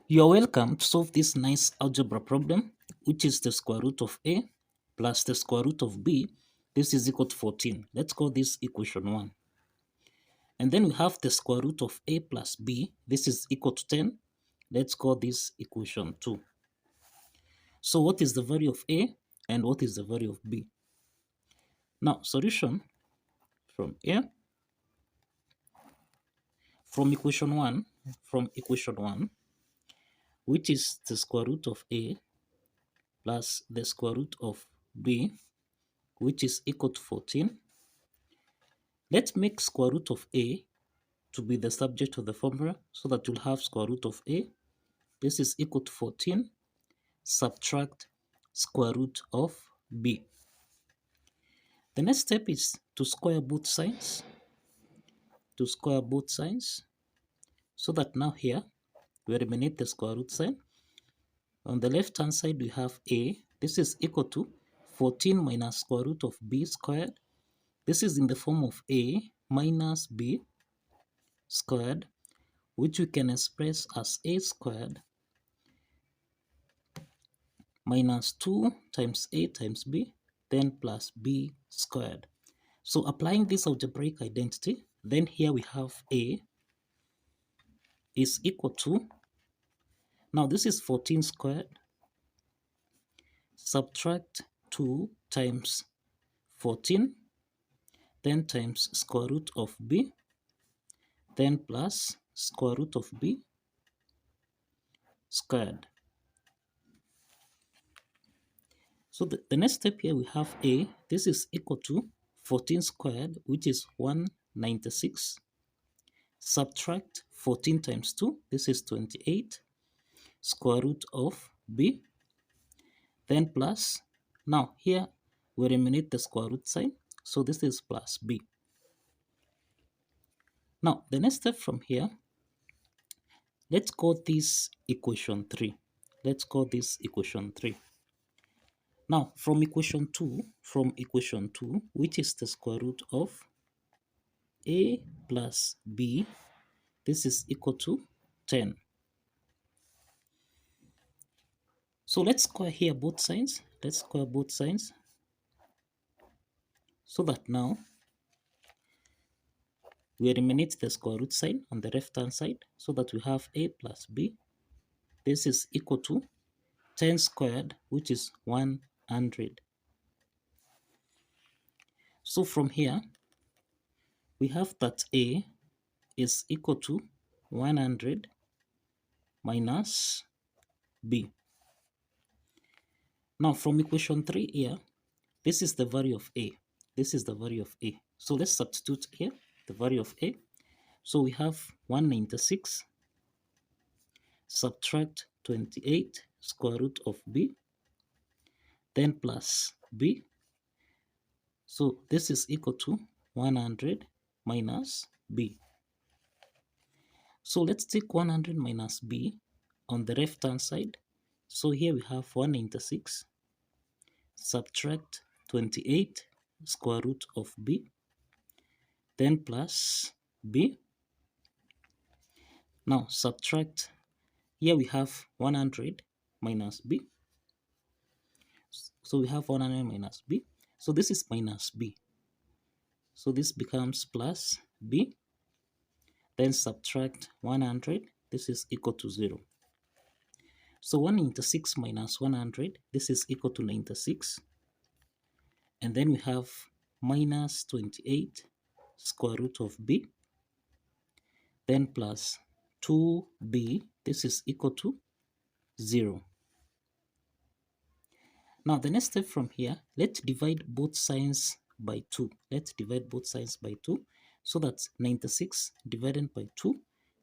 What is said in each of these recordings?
You're welcome to solve this nice algebra problem, which is the square root of a plus the square root of b. This is equal to 14. Let's call this equation 1. And then we have the square root of a plus b. This is equal to 10. Let's call this equation 2. So what is the value of a and what is the value of b? Now, solution from here, from equation 1, which is the square root of a plus the square root of b, which is equal to 14. Let's make square root of a to be the subject of the formula so that you'll have square root of a. This is equal to 14. Subtract square root of b. The next step is to square both sides. So that now here we eliminate the square root sign. On the left hand side we have a. This is equal to 14 minus square root of b squared. This is in the form of a minus b squared, which we can express as a squared minus 2 times a times b, then plus b squared. So applying this algebraic identity, then here we have a is equal to, now this is 14 squared, subtract 2 times 14, then times square root of b, then plus square root of b squared. So the next step here we have a. This is equal to 14 squared, which is 196. Subtract 14 times 2. This is 28. Square root of b. Then plus. Now here we eliminate the square root sign. So this is plus b. Now the next step from here, let's call this equation 3. Now, from equation 2, which is the square root of a plus b, this is equal to 10. So let's square here both sides. So that now we eliminate the square root sign on the left hand side so that we have a plus b. This is equal to 10 squared, which is 100. So from here, we have that a is equal to 100 minus b. Now from equation 3 here, this is the value of a. So let's substitute here the value of a. So we have 196 subtract 28 square root of b, then plus b. So this is equal to 100 minus b. So let's take 100 minus b on the left hand side. So here we have 196 subtract 28 square root of b, then plus b. Now subtract, here we have 100 minus b. So we have 100 minus b. So this is minus b. So this becomes plus b. Then subtract 100. This is equal to 0. So 196 minus 100. This is equal to 96. And then we have minus 28 square root of b. Then plus 2b. This is equal to 0. Now the next step from here, let's divide both signs by 2. So that's 96 divided by 2.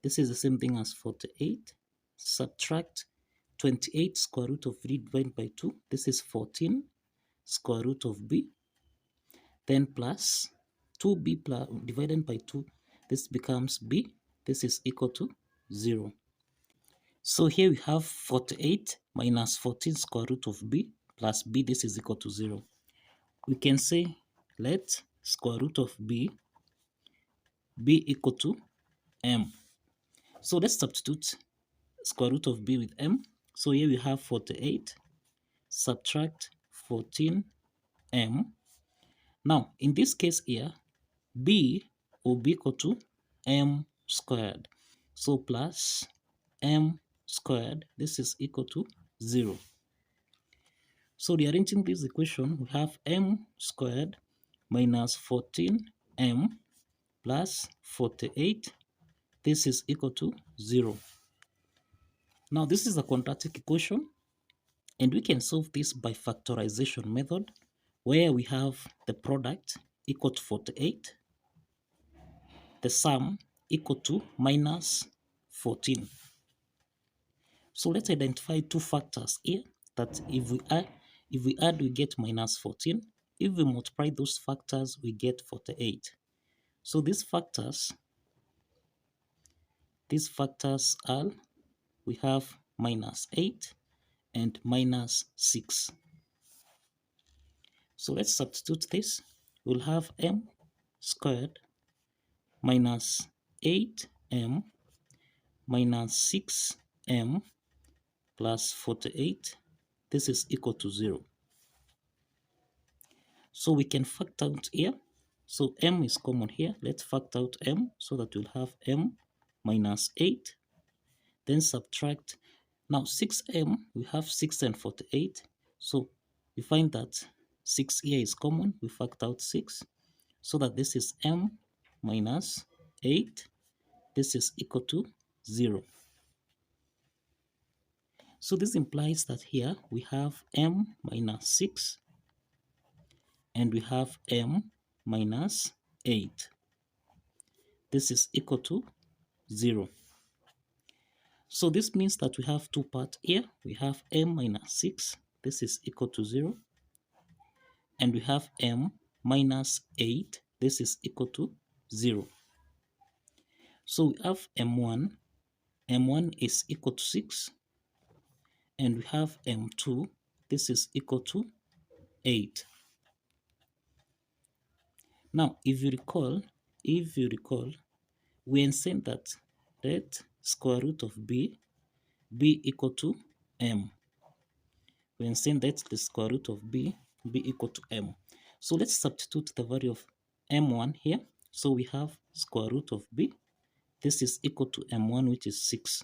This is the same thing as 48. Subtract 28 square root of b divided by 2. This is 14 square root of b. Then plus 2b divided by 2. This becomes b. This is equal to 0. So here we have 48 minus 14 square root of b plus b. This is equal to 0. We can say let square root of b be equal to m. So let's substitute square root of b with m. So here we have 48, subtract 14m. Now, in this case here, b will be equal to m squared. So plus m squared, this is equal to 0. So rearranging this equation, we have m squared minus 14m plus 48. This is equal to 0. Now this is a quadratic equation, and we can solve this by factorization method, where we have the product equal to 48, the sum equal to minus 14. So let's identify two factors here that if we add, we get minus 14. If we multiply those factors, we get 48. So these factors are, we have minus 8 and minus 6. So let's substitute this. We'll have m squared minus 8m minus 6m plus 48. This is equal to 0. So we can factor out here. So m is common here. Let's factor out m so that we'll have m minus 8. Then subtract. Now 6m, we have 6 and 48. So we find that 6 here is common. We factor out 6 so that this is m minus 8. This is equal to 0. So this implies that here we have m minus 6 and we have m minus 8. This is equal to 0. So this means that we have two parts here. We have m minus 6. This is equal to 0. And we have m minus 8. This is equal to 0. So we have m1. m1 is equal to 6. And we have m2. This is equal to 8. Now, if you recall, we said that let square root of b be equal to m. We said that the square root of b be equal to m. So let's substitute the value of m1 here. So we have square root of b. This is equal to m1, which is 6.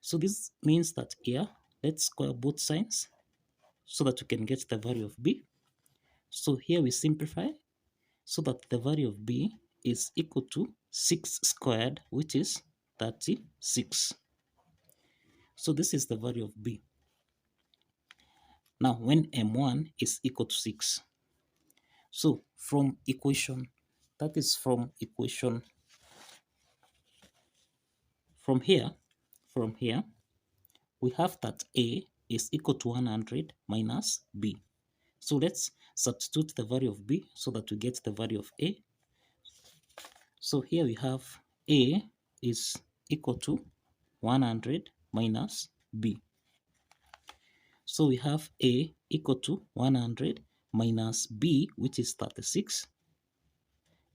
So this means that here, let's square both sides so that we can get the value of b. So here we simplify so that the value of b is equal to 6 squared, which is 36. So this is the value of b. Now, when m1 is equal to 6. So from equation, from here, we have that a is equal to 100 minus b. So let's substitute the value of b so that we get the value of a. So here we have a is equal to 100 minus b. So we have a equal to 100 minus b, which is 36.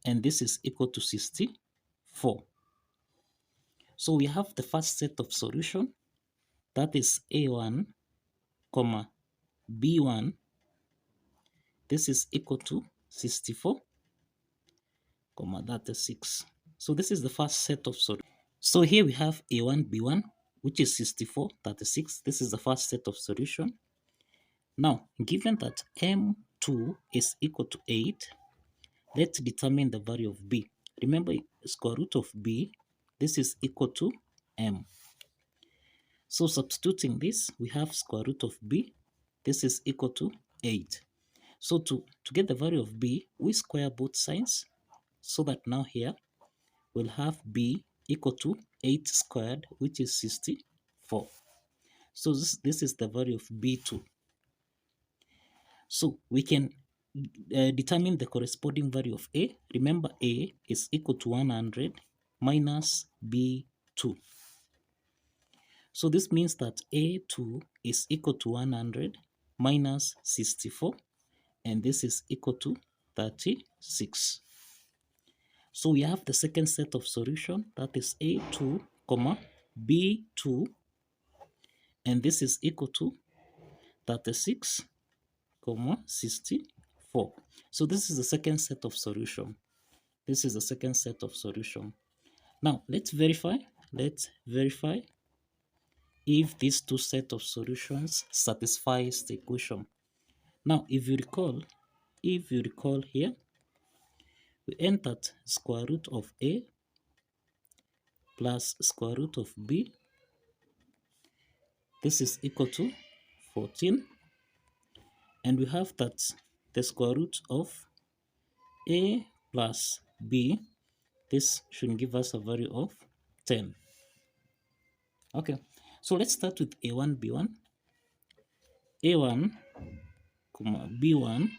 And this is equal to 64. So we have the first set of solution. That is a1, comma, b1. This is equal to 64, comma, 36. So this is the first set of solution. So here we have a1, b1, which is 64, 36. This is the first set of solution. Now, given that m2 is equal to 8, let's determine the value of b. Remember, square root of b, this is equal to m. So substituting this, we have square root of b. This is equal to 8. So to get the value of b, we square both sides so that now here we'll have b equal to 8 squared, which is 64. So this is the value of b2. So we can determine the corresponding value of a. Remember, a is equal to 100 minus b2. So this means that a2 is equal to 100 minus 64, and this is equal to 36. So we have the second set of solution, that is a2, comma, b2. and this is equal to 36, 64. So this is the second set of solution. This is the second set of solution. Now let's verify. Let's verify if these two set of solutions satisfies the equation. Now, if you recall here, we entered square root of a plus square root of b. This is equal to 14. And we have that the square root of a plus b, this should give us a value of 10. Okay, so let's start with a1, b1. a1, b1,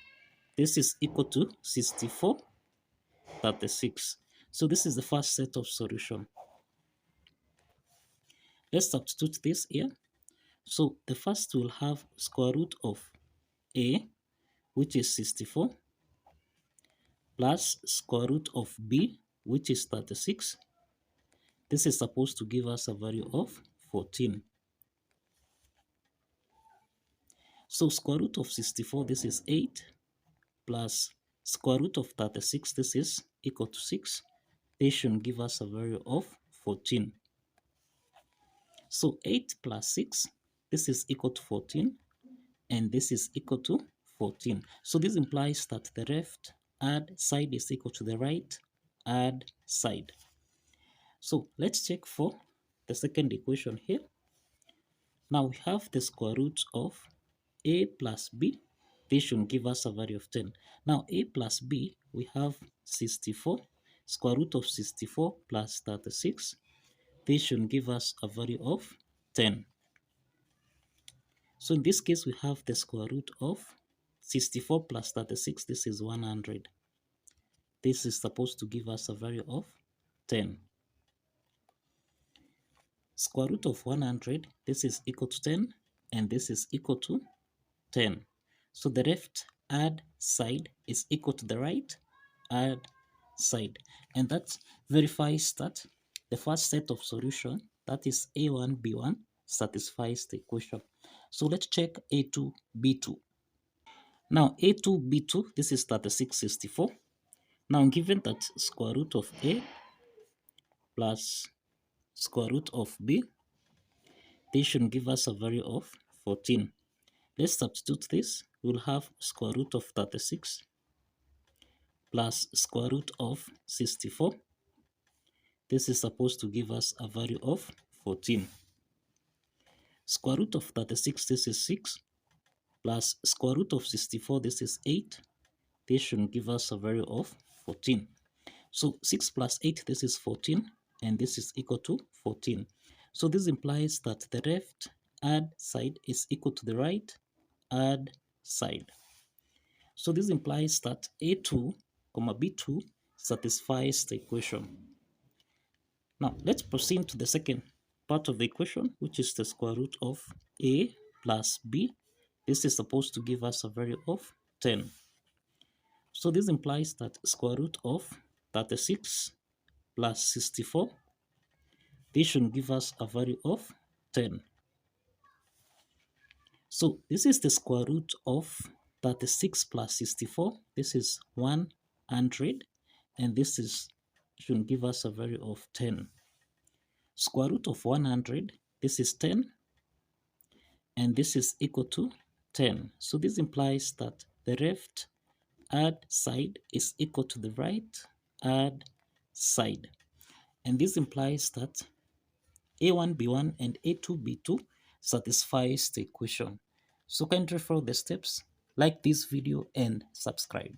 this is equal to 64, 36. So this is the first set of solution. Let's substitute this here. So the first will have square root of a, which is 64, plus square root of b, which is 36. This is supposed to give us a value of 14. So square root of 64, this is 8, plus square root of 36, this is equal to 6. They should give us a value of 14. So 8 plus 6, this is equal to 14, and this is equal to 14. So this implies that the left add side is equal to the right add side. So let's check for the second equation here. Now we have the square root of a plus b. This should give us a value of 10. Now a plus b, we have 64. Square root of 64 plus 36. This should give us a value of 10. So in this case, we have the square root of 64 plus 36. This is 100. This is supposed to give us a value of 10. Square root of 100, this is equal to 10, and this is equal to 10. So the left add side is equal to the right add side. And that verifies that the first set of solution, that is a1, b1, satisfies the equation. So let's check a2, b2. Now a2, b2, this is 36, 64. Now given that square root of a plus square root of b, they should give us a value of 14. Let's substitute this. We'll have square root of 36 plus square root of 64. This is supposed to give us a value of 14. Square root of 36, this is 6, plus square root of 64, this is 8. This should give us a value of 14. So 6 plus 8, this is 14, and this is equal to 14. So this implies that the left add side is equal to the right add side. So this implies that a2, b2 satisfies the equation. Now let's proceed to the second part of the equation, which is the square root of a plus b. This is supposed to give us a value of 10. So this implies that square root of 36 plus 64, this should give us a value of 10. So this is the square root of 36 plus 64. This is 100, and this should give us a value of 10. Square root of 100, this is 10, and this is equal to 10. So this implies that the left add side is equal to the right add side. And this implies that a1, b1, and a2, b2 satisfies the equation. So kindly follow the steps, like this video, and subscribe.